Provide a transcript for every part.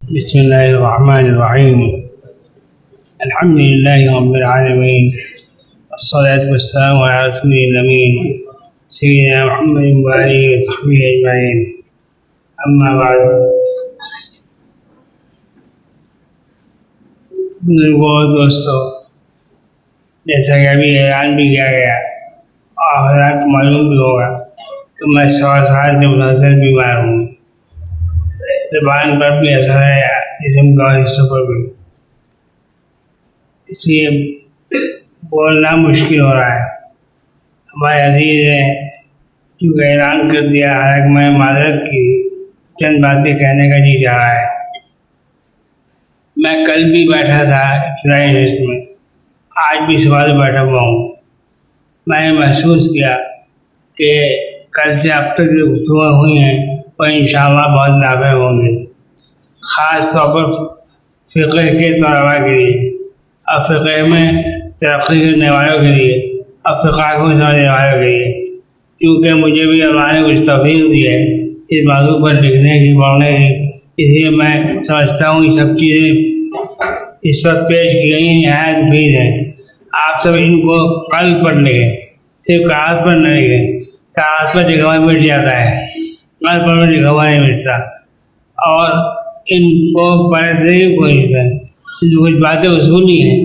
بسم الله الرحمن الرحيم. الحمد لله رب العالمين، والصلاة والسلام على رسول الأمين سيدنا محمد وآله وصحبه أجمعين. أما بعد، بزرگوں دوستوں، جیسا کہ ابھی اعلان بھی کیا گیا اور حضرات کو معلوم بھی ہوگا کہ میں سال سے مسلسل بیمار ہوں. زبان پر بھی اثر ہے، جسم کا حصوں پر بھی، اس لیے بولنا مشکل ہو رہا ہے. ہمارے عزیز نے کیونکہ اعلان کر دیا، حالانکہ میں معذرت کی چند باتیں کہنے کا جی چاہ رہا ہے. میں کل بھی بیٹھا تھا ابتدائی درس میں، آج بھی صبح سے بیٹھا ہوا ہوں. میں نے محسوس کیا کہ کل سے اب تک جو گفتگو ہوئی ہیں وہ انشاءاللہ بہت نافع ہوں گے، خاص طور پر فقہ کے طلباء کے لیے، اور فقہ میں ترقی کرنے والوں کے لیے، اور فقہ کو سمجھنے والوں کے لیے، کیونکہ مجھے بھی اللہ نے کچھ توفیق دی ہے اس موضوع پر لکھنے کی، پڑھنے کی. اس لیے میں سمجھتا ہوں یہ سب چیزیں اس وقت پیش کی گئی ہیں نہایت مفید ہیں. آپ سب ان کو کل پڑھ لیں، صرف کاغذ پر نہ لکھیں. کاغذ پر لکھا ہوا مٹ جاتا ہے، کاغذ پر لکھا ہوا نہیں مٹتا. اور ان کو پڑھنے کی کوشش کریں. کچھ باتیں اصولی ہیں،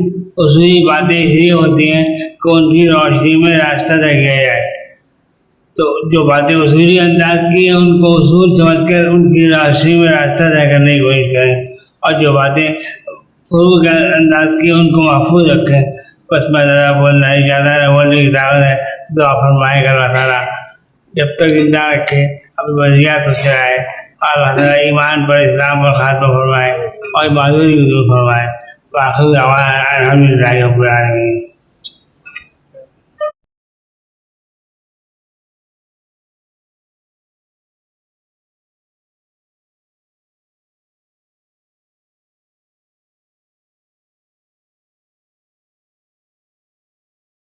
اصولی باتیں اس لیے ہوتی ہیں کہ ان کی روشنی میں راستہ طے کیا جائے. تو جو باتیں اصولی انداز کی ہیں ان کو اصول سمجھ کر ان کی روشنی میں راستہ طے کرنے کی کوشش کریں، اور جو باتیں فروع کے انداز کی ان کو محفوظ رکھیں. بس میں ذرا بولنا نہیں چاہتا ہے، بولنے کی طاقت ہے. دعا فرمائے گا اللہ تعالیٰ جب تک زندہ رکھے، اپنی وضعیات کو چلائے، اور اللہ تعالیٰ ایمان پر، اسلام پر خاتمہ فرمائے اور معذوری کو دور فرمائے. وآخر دعوانا الحمدللہ رب العالمین.